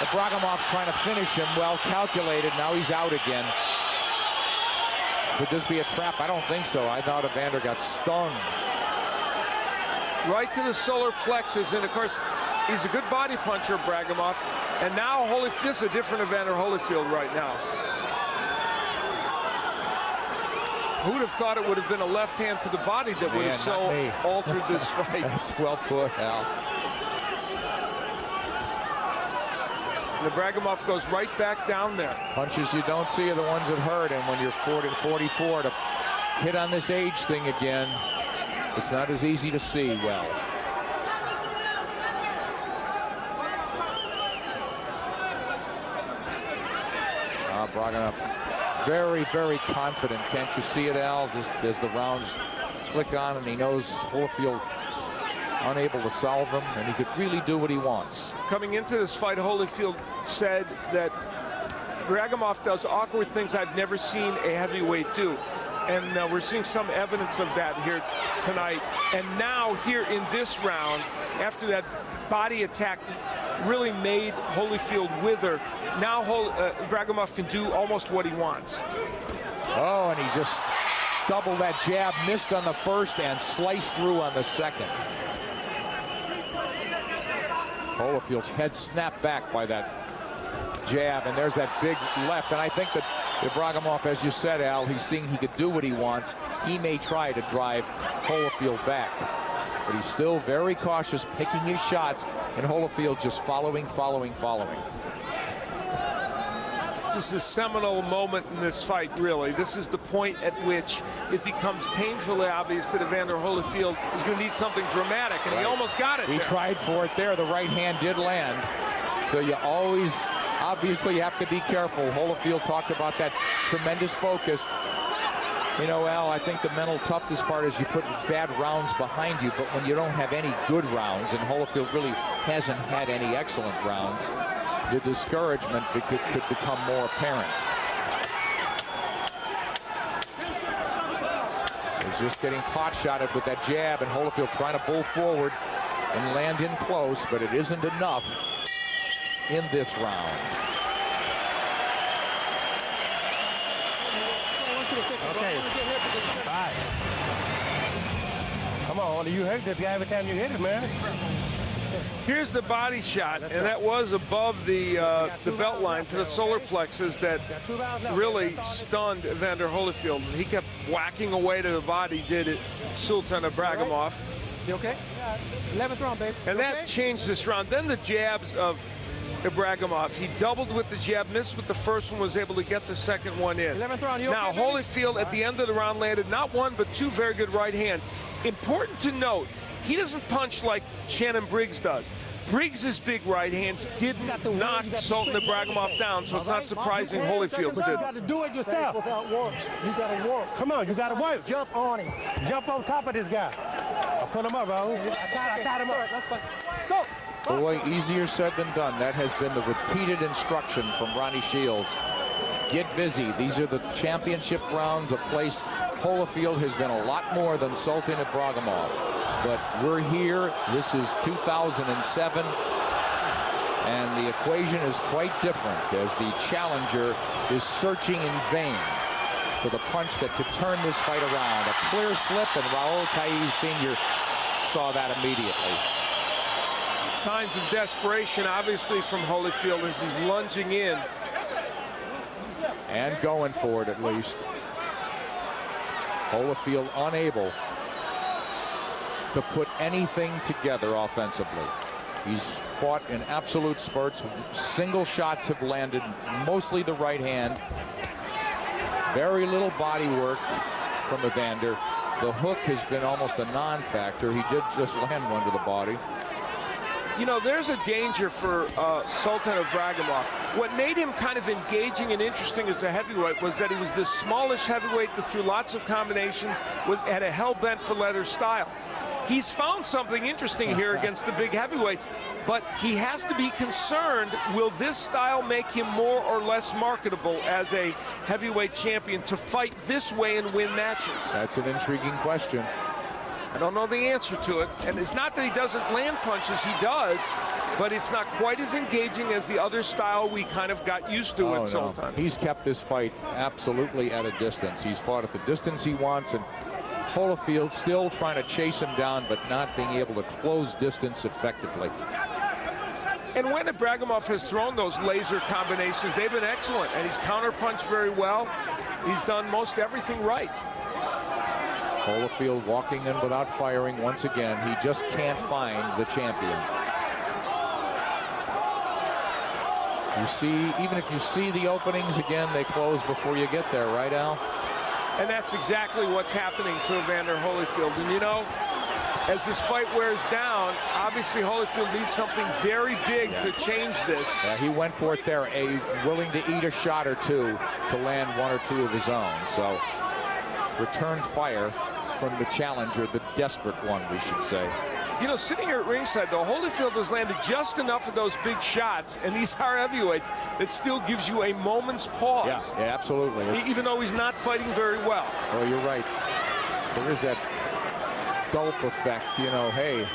[SPEAKER 1] Ibragimov's trying to finish him. Well calculated. Now he's out again. Could this be a trap? I don't think so. I thought Evander got stung.
[SPEAKER 2] Right to the solar plexus. And, of course, he's a good body puncher, Ibragimov. And now Holyfield, this is a different Evander Holyfield right now. Who would have thought it would have been a left hand to the body that would have so altered this fight?
[SPEAKER 1] That's well put, Al.
[SPEAKER 2] And Ibragimov goes right back down there.
[SPEAKER 1] Punches you don't see are the ones that hurt, and when you're 44 to hit on this age thing again, it's not as easy to see well. Ibragimov very, very confident. Can't you see it, Al? Just as the rounds click on, and he knows Holyfield unable to solve him, and he could really do what he wants.
[SPEAKER 2] Coming into this fight, Holyfield said that Ibragimov does awkward things I've never seen a heavyweight do. And we're seeing some evidence of that here tonight. And now here in this round, after that body attack really made Holyfield wither, now Ibragimov can do almost what he wants.
[SPEAKER 1] Oh, and he just doubled that jab, missed on the first and sliced through on the second. Holyfield's head snapped back by that jab, and there's that big left. And I think that Ibragimov, as you said, Al, he's seeing he could do what he wants. He may try to drive Holyfield back, but he's still very cautious, picking his shots, and Holyfield just following.
[SPEAKER 2] This is a seminal moment in this fight, really. This is the point at which it becomes painfully obvious that Evander Holyfield is going to need something dramatic, and he almost got it.
[SPEAKER 1] He tried for it there. The right hand did land. So you always obviously have to be careful. Holyfield talked about that tremendous focus. You know, Al, I think the mental toughness part is you put bad rounds behind you, but when you don't have any good rounds, and Holyfield really hasn't had any excellent rounds, the discouragement could become more apparent. He's just getting pot-shotted with that jab, and Holyfield trying to bull forward and land in close, but it isn't enough in this round.
[SPEAKER 5] Okay. All right. Come on, you hurt this guy every time you hit him, man.
[SPEAKER 2] Here's the body shot, and that was above the belt line to the solar plexus that really stunned Evander Holyfield. He kept whacking away to the body, did it, Sultan Ibragimov.
[SPEAKER 5] You okay? 11th round, baby.
[SPEAKER 2] And that changed this round. Then the jabs of Ibragimov. He doubled with the jab, missed with the first one, was able to get the second one in.
[SPEAKER 5] 11th round,
[SPEAKER 2] now,
[SPEAKER 5] okay,
[SPEAKER 2] Holyfield at the end of the round landed not one, but two very good right hands. Important to note, he doesn't punch like Shannon Briggs does. Briggs' big right hands didn't knock Sultan Ibragimov down, so it's not surprising Holyfield did.
[SPEAKER 5] You got to do it yourself.
[SPEAKER 6] Without work. You got to work.
[SPEAKER 5] Come on, you got to work.
[SPEAKER 6] Jump on him.
[SPEAKER 5] Jump on top of this guy. I'll put him up, Raul. I tied him up. That's fine. Stop.
[SPEAKER 1] Boy, easier said than done. That has been the repeated instruction from Ronnie Shields. Get busy. These are the championship rounds, a place Holyfield has been a lot more than Sultan Ibragimov. But we're here. This is 2007. And the equation is quite different as the challenger is searching in vain for the punch that could turn this fight around. A clear slip, and Raul Caiz Sr. saw that immediately.
[SPEAKER 2] Signs of desperation, obviously, from Holyfield as he's lunging in.
[SPEAKER 1] And going for it, at least. Holyfield unable to put anything together offensively. He's fought in absolute spurts. Single shots have landed, mostly the right hand. Very little body work from Evander. The hook has been almost a non-factor. He did just land one to the body.
[SPEAKER 2] You know, there's a danger for Sultan Ibragimov. What made him kind of engaging and interesting as a heavyweight was that he was this smallish heavyweight that threw lots of combinations, had a hell-bent for leather style. He's found something interesting here against the big heavyweights, but he has to be concerned, will this style make him more or less marketable as a heavyweight champion to fight this way and win matches?
[SPEAKER 1] That's an intriguing question.
[SPEAKER 2] I don't know the answer to it, and it's not that he doesn't land punches, he does, but it's not quite as engaging as the other style we kind of got used to with Sultan.
[SPEAKER 1] He's kept this fight absolutely at a distance. He's fought at the distance he wants, and Holyfield still trying to chase him down, but not being able to close distance effectively.
[SPEAKER 2] And when Ibragimov has thrown those laser combinations, they've been excellent, and he's counterpunched very well. He's done most everything right.
[SPEAKER 1] Holyfield walking in without firing once again. He just can't find the champion. You see, even if you see the openings again, they close before you get there, right, Al?
[SPEAKER 2] And that's exactly what's happening to Evander Holyfield. And you know, as this fight wears down, obviously Holyfield needs something very big to change this.
[SPEAKER 1] Yeah, he went for it there, willing to eat a shot or two to land one or two of his own. So, return fire from the challenger, the desperate one, we should say.
[SPEAKER 2] You know, sitting here at ringside, though, Holyfield has landed just enough of those big shots, and these are heavyweights, that still gives you a moment's pause.
[SPEAKER 1] Yeah, absolutely.
[SPEAKER 2] Even though he's not fighting very well.
[SPEAKER 1] Oh, you're right. There is that gulp effect, you know, hey.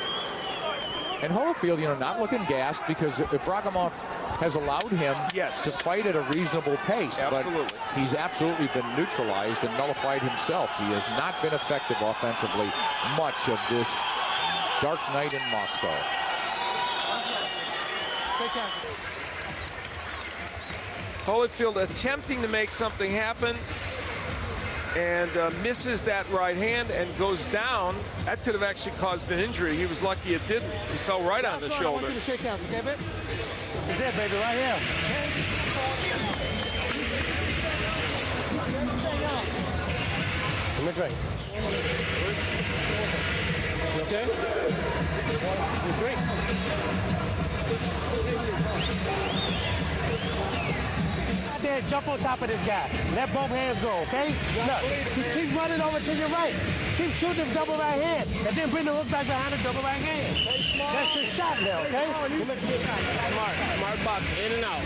[SPEAKER 1] And Holyfield, you know, not looking gassed because Ibragimov has allowed him to fight at a reasonable pace.
[SPEAKER 2] Absolutely.
[SPEAKER 1] But he's absolutely been neutralized and nullified himself. He has not been effective offensively much of this dark night in Moscow.
[SPEAKER 2] Holyfield attempting to make something happen and misses that right hand and goes down. That could have actually caused an injury. He was lucky it didn't. He fell right on the shoulder.
[SPEAKER 5] I want you to shake hands, okay, babe? This is it, baby, right here. me drink. You okay? You drink. Out there, jump on top of this guy. Let both hands go, okay? Look, keep running over to your right. Keep shooting the double right hand, and then bring the hook back behind the double right hand. That's your shot now, okay?
[SPEAKER 4] Smart box, in and out.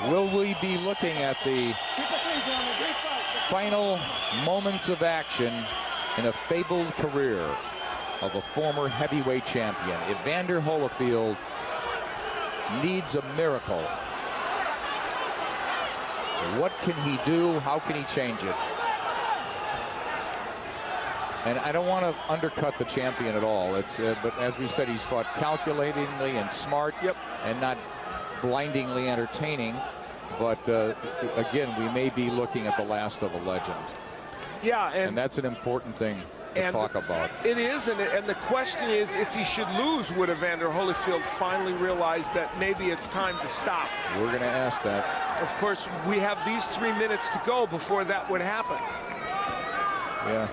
[SPEAKER 1] Will we be looking at the final moments of action in a fabled career of a former heavyweight champion? Evander Holyfield needs a miracle. What can he do? How can he change it? And I don't want to undercut the champion at all. But as we said, he's fought calculatingly and smart, and not blindingly entertaining. But again, we may be looking at the last of a legend.
[SPEAKER 2] Yeah,
[SPEAKER 1] and that's an important thing to talk about.
[SPEAKER 2] It is, and the question is, if he should lose, would Evander Holyfield finally realize that maybe it's time to stop?
[SPEAKER 1] We're going to ask that.
[SPEAKER 2] Of course, we have these 3 minutes to go before that would happen.
[SPEAKER 1] Yeah.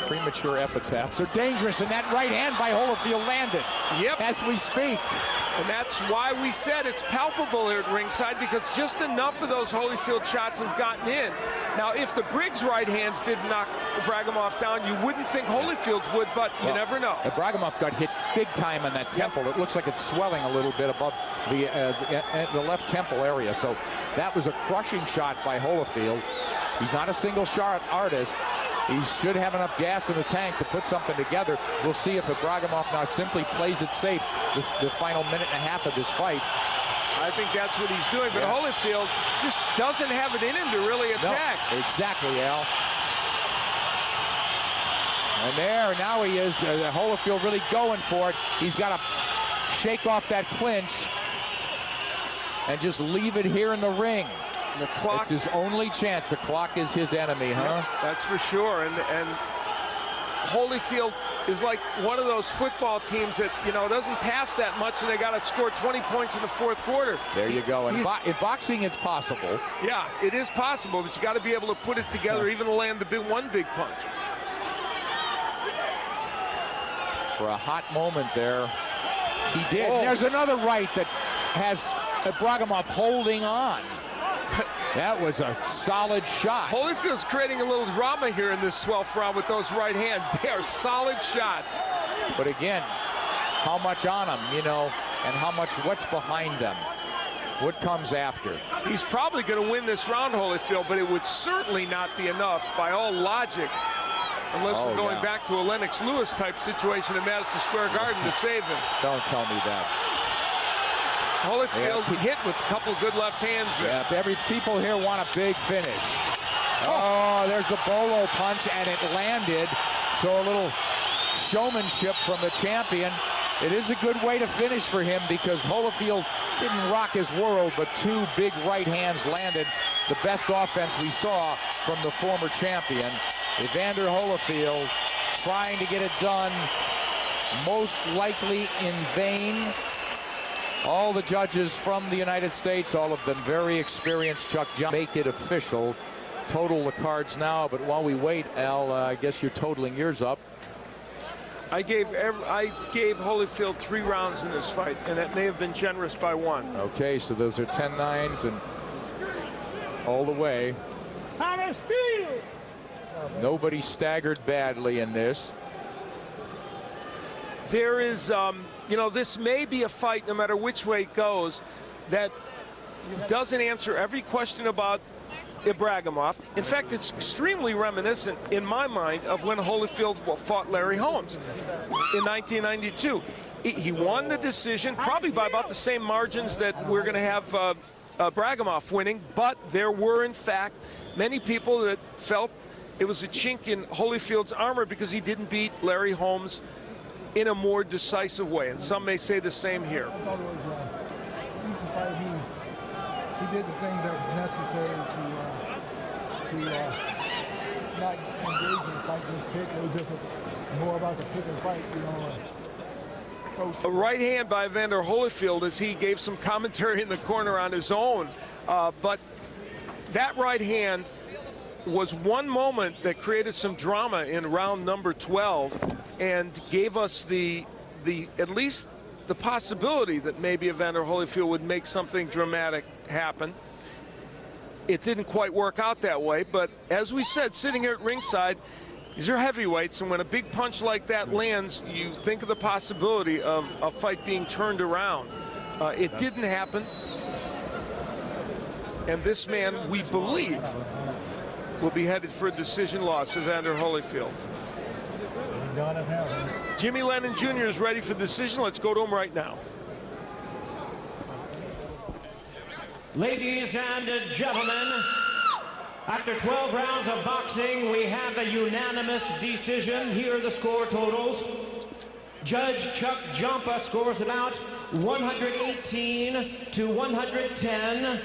[SPEAKER 1] Premature epitaphs are dangerous, and that right hand by Holyfield landed as we speak.
[SPEAKER 2] And that's why we said it's palpable here at ringside, because just enough of those Holyfield shots have gotten in. Now, if the Briggs right hands did knock Ibragimov down, you wouldn't think Holyfield's would, but you never know.
[SPEAKER 1] Ibragimov got hit big time on that temple. It looks like it's swelling a little bit above the left temple area. So that was a crushing shot by Holyfield. He's not a single shot artist. He should have enough gas in the tank to put something together. We'll see if Ibragimov now simply plays it safe the final minute and a half of this fight.
[SPEAKER 2] I think that's what he's doing, but Holyfield just doesn't have it in him to really attack.
[SPEAKER 1] No, exactly, Al. And there, now he is, Holyfield really going for it. He's got to shake off that clinch and just leave it here in the ring.
[SPEAKER 2] The clock,
[SPEAKER 1] it's his only chance. The clock is his enemy, huh?
[SPEAKER 2] That's for sure. And Holyfield is like one of those football teams that, you know, doesn't pass that much, and they got to score 20 points in the fourth quarter.
[SPEAKER 1] There you go. In boxing, it's possible.
[SPEAKER 2] Yeah, it is possible, but you got to be able to put it together, even to land the one big punch.
[SPEAKER 1] For a hot moment there, he did. Oh. There's another right that has Ibragimov holding on. That was a solid shot.
[SPEAKER 2] Holyfield's creating a little drama here in this 12th round with those right hands. They are solid shots.
[SPEAKER 1] But again, how much on them, you know, and how much, what's behind them? What comes after?
[SPEAKER 2] He's probably going to win this round, Holyfield, but it would certainly not be enough by all logic, unless we're going back to a Lennox Lewis type situation in Madison Square Garden to save him.
[SPEAKER 1] Don't tell me that.
[SPEAKER 2] Holyfield hit with a couple of good left hands there.
[SPEAKER 1] Yeah, people here want a big finish. Oh, there's the bolo punch, and it landed. So a little showmanship from the champion. It is a good way to finish for him, because Holyfield didn't rock his world, but two big right hands landed. The best offense we saw from the former champion. Evander Holyfield trying to get it done, most likely in vain. All the judges from the United States, all of them very experienced. Chuck John, make it official. Total the cards now, but while we wait, Al, I guess you're totaling yours up.
[SPEAKER 2] I gave Holyfield 3 rounds in this fight, and that may have been generous by 1.
[SPEAKER 1] Okay, so those are 10-9s and all the way. Nobody staggered badly in this.
[SPEAKER 2] There is, you know, this may be a fight, no matter which way it goes, that doesn't answer every question about Ibragimov. In fact, it's extremely reminiscent, in my mind, of when Holyfield fought Larry Holmes in 1992. He won the decision, probably by about the same margins that we're going to have Ibragimov winning, but there were, in fact, many people that felt it was a chink in Holyfield's armor because he didn't beat Larry Holmes in a more decisive way, and some may say the same here.
[SPEAKER 6] He did the thing that was necessary to not engage in fight, just pick. It was just more about the pick and fight, you know.
[SPEAKER 2] A right hand by Evander Holyfield as he gave some commentary in the corner on his own, but that right hand was one moment that created some drama in round number 12 and gave us at least the possibility that maybe Evander Holyfield would make something dramatic happen. It didn't quite work out that way, but as we said, sitting here at ringside, these are heavyweights, and when a big punch like that lands, you think of the possibility of a fight being turned around. It didn't happen, and this man, we believe, will be headed for a decision loss, Evander Holyfield. Jimmy Lennon Jr. is ready for decision. Let's go to him right now.
[SPEAKER 3] Ladies and gentlemen, after 12 rounds of boxing, we have a unanimous decision. Here are the score totals. Judge Chuck Jumpa scores about 118 to 110.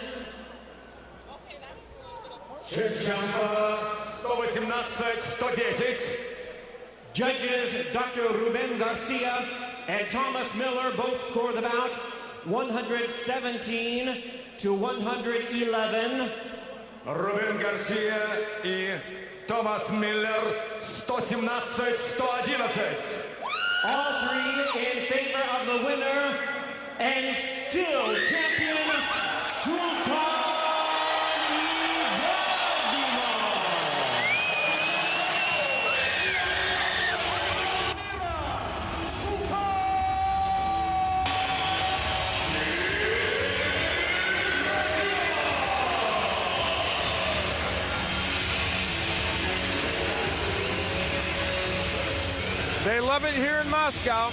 [SPEAKER 8] Chuck Jumpa 118-110.
[SPEAKER 3] Judges Dr. Ruben Garcia and Thomas Miller both scored about 117 to 111.
[SPEAKER 8] Ruben Garcia и Thomas Miller 117-111.
[SPEAKER 3] All three in favor of the winner and still champion, Sultan.
[SPEAKER 2] They love it here in Moscow.